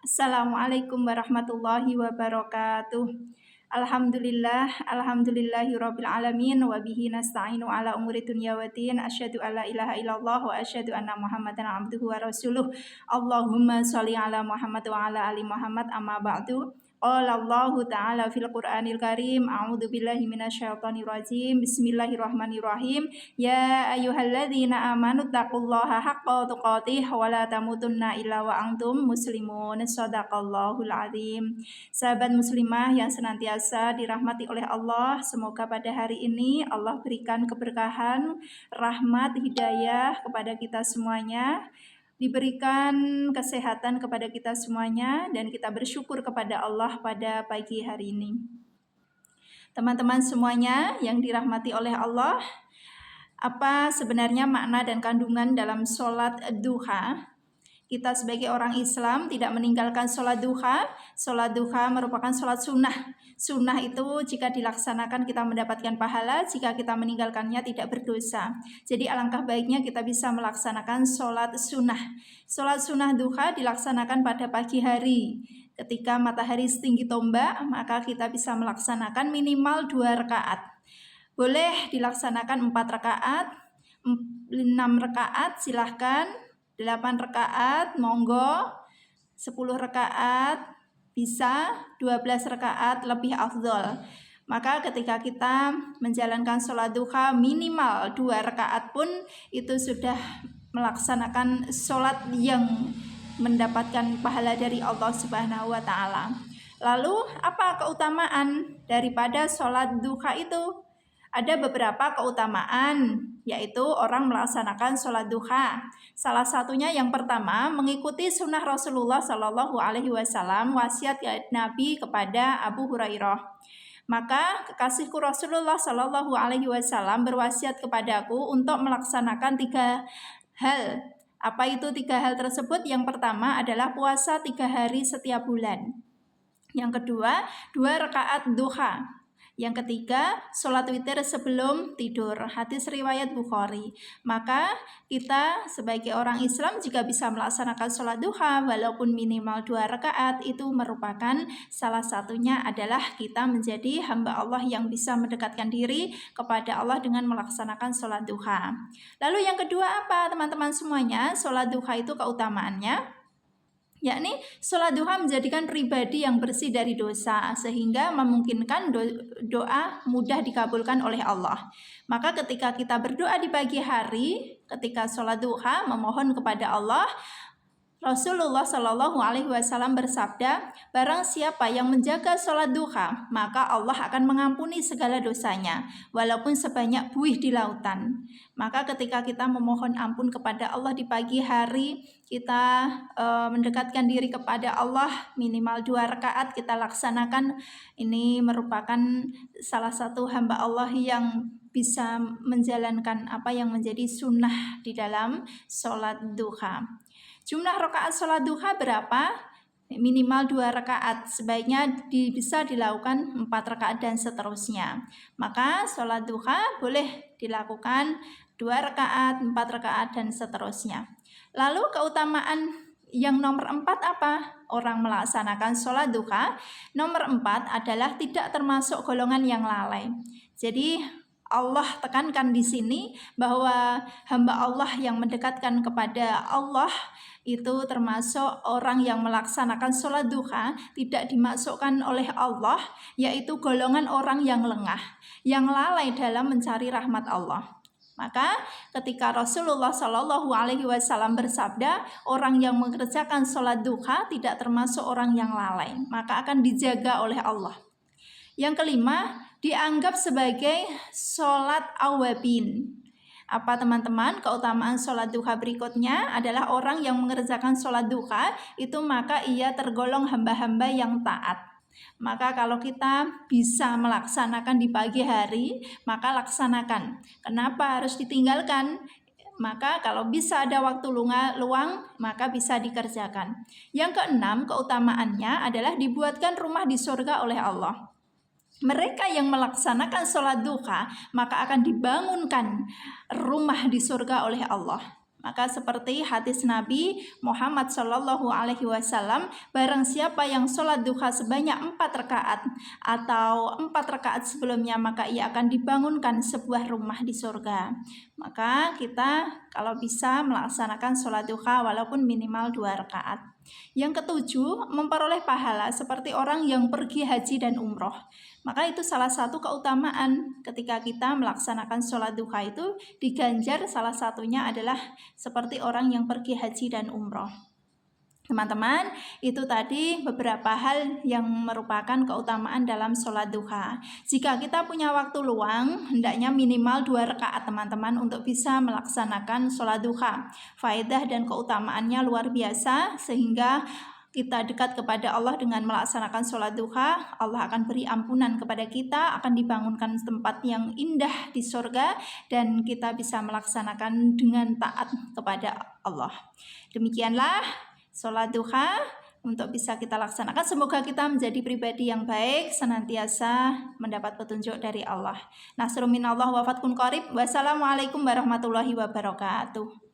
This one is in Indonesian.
Assalamualaikum warahmatullahi wabarakatuh. Alhamdulillahirabbil alamin wa bihi nasta'inu ala umuri dunya waddin. Asyhadu alla ilaha illallah wa asyhadu anna Muhammadan abduhu wa rasuluh. Allahumma shalli ala Muhammad wa ala ali Muhammad, amma ba'du. Qala Allah ta'ala fil Qur'anil Karim, a'udzu billahi minasyaitonir rajim. Bismillahirrahmanirrahim. Ya ayyuhalladzina amanu taqullaha haqqa tuqatih wa la tamutunna illa wa antum muslimun. Shadaqallahul azim. Sahabat muslimah yang senantiasa dirahmati oleh Allah, semoga pada hari ini Allah berikan keberkahan, rahmat, hidayah kepada kita semuanya, diberikan kesehatan kepada kita semuanya, dan kita bersyukur kepada Allah pada pagi hari ini. Teman-teman semuanya yang dirahmati oleh Allah, apa sebenarnya makna dan kandungan dalam sholat duha? Kita sebagai orang Islam tidak meninggalkan sholat duha. Sholat duha merupakan sholat sunnah. Sunnah itu jika dilaksanakan kita mendapatkan pahala, jika kita meninggalkannya tidak berdosa. Jadi alangkah baiknya kita bisa melaksanakan sholat sunnah. Sholat sunnah duha dilaksanakan pada pagi hari. Ketika matahari setinggi tombak, maka kita bisa melaksanakan minimal 2 rakaat. Boleh dilaksanakan 4 rakaat, 6 rakaat silahkan, 8 rakaat monggo, 10 rakaat bisa, 12 rakaat lebih afdol. Maka ketika kita menjalankan sholat duha minimal 2 rakaat pun itu sudah melaksanakan sholat yang mendapatkan pahala dari Allah Subhanahu wa Ta'ala. Lalu apa keutamaan daripada sholat duha itu? Ada beberapa keutamaan, yaitu orang melaksanakan sholat duha. Salah satunya yang pertama, mengikuti sunnah Rasulullah Shallallahu Alaihi Wasallam, wasiat Nabi kepada Abu Hurairah. Maka kekasihku Rasulullah Shallallahu Alaihi Wasallam berwasiat kepadaku untuk melaksanakan 3 hal. Apa itu 3 hal tersebut? Yang pertama adalah puasa 3 hari setiap bulan. Yang kedua, 2 rakaat duha. Yang ketiga, sholat witir sebelum tidur. Hadis riwayat Bukhari. Maka kita sebagai orang Islam jika bisa melaksanakan sholat duha walaupun minimal 2 rakaat, itu merupakan salah satunya adalah kita menjadi hamba Allah yang bisa mendekatkan diri kepada Allah dengan melaksanakan sholat duha. Lalu yang kedua apa teman-teman semuanya? Sholat duha itu keutamaannya, yakni sholat duha menjadikan pribadi yang bersih dari dosa sehingga memungkinkan doa mudah dikabulkan oleh Allah. Maka ketika kita berdoa di pagi hari, ketika sholat duha memohon kepada Allah, Rasulullah Shallallahu Alaihi Wasallam bersabda, barang siapa yang menjaga sholat duha, maka Allah akan mengampuni segala dosanya, walaupun sebanyak buih di lautan. Maka ketika kita memohon ampun kepada Allah di pagi hari, kita mendekatkan diri kepada Allah minimal 2 rakaat kita laksanakan. Ini merupakan salah satu hamba Allah yang bisa menjalankan apa yang menjadi sunnah di dalam sholat duha. Jumlah rakaat sholat duha berapa? Minimal 2 rakaat, sebaiknya bisa dilakukan 4 rakaat dan seterusnya. Maka sholat duha boleh dilakukan 2 rakaat, 4 rakaat dan seterusnya. Lalu keutamaan yang nomor 4 apa? Orang melaksanakan sholat duha. Nomor 4 adalah tidak termasuk golongan yang lalai. Jadi Allah tekankan di sini bahwa hamba Allah yang mendekatkan kepada Allah itu termasuk orang yang melaksanakan sholat duha tidak dimasukkan oleh Allah, yaitu golongan orang yang lengah, yang lalai dalam mencari rahmat Allah. Maka ketika Rasulullah Shallallahu Alaihi Wasallam bersabda, orang yang mengerjakan sholat duha tidak termasuk orang yang lalai, maka akan dijaga oleh Allah. Yang kelima, dianggap sebagai sholat awabin. Apa teman-teman? Keutamaan sholat duha berikutnya adalah orang yang mengerjakan sholat duha itu maka ia tergolong hamba-hamba yang taat. Maka kalau kita bisa melaksanakan di pagi hari, maka laksanakan. Kenapa harus ditinggalkan? Maka kalau bisa ada waktu luang, maka bisa dikerjakan. Yang keenam, keutamaannya adalah dibuatkan rumah di surga oleh Allah. Mereka yang melaksanakan sholat duha maka akan dibangunkan rumah di surga oleh Allah. Maka seperti hadis Nabi Muhammad Shallallahu Alaihi Wasallam, barang siapa yang sholat duha sebanyak 4 rakaat atau 4 rakaat sebelumnya, maka ia akan dibangunkan sebuah rumah di surga. Maka kita kalau bisa melaksanakan sholat duha walaupun minimal 2 rakaat. Yang ketujuh, memperoleh pahala seperti orang yang pergi haji dan umroh. Maka itu salah satu keutamaan ketika kita melaksanakan sholat duha itu diganjar, salah satunya adalah seperti orang yang pergi haji dan umroh. Teman-teman, itu tadi beberapa hal yang merupakan keutamaan dalam sholat duha. Jika kita punya waktu luang, hendaknya minimal 2 rakaat teman-teman untuk bisa melaksanakan sholat duha. Faedah dan keutamaannya luar biasa, sehingga kita dekat kepada Allah dengan melaksanakan sholat duha. Allah akan beri ampunan kepada kita, akan dibangunkan tempat yang indah di surga, dan kita bisa melaksanakan dengan taat kepada Allah. Demikianlah sholat duha untuk bisa kita laksanakan. Semoga kita menjadi pribadi yang baik, senantiasa mendapat petunjuk dari Allah. Nasrun minallah wa fathun qarib. Wassalamualaikum warahmatullahi wabarakatuh.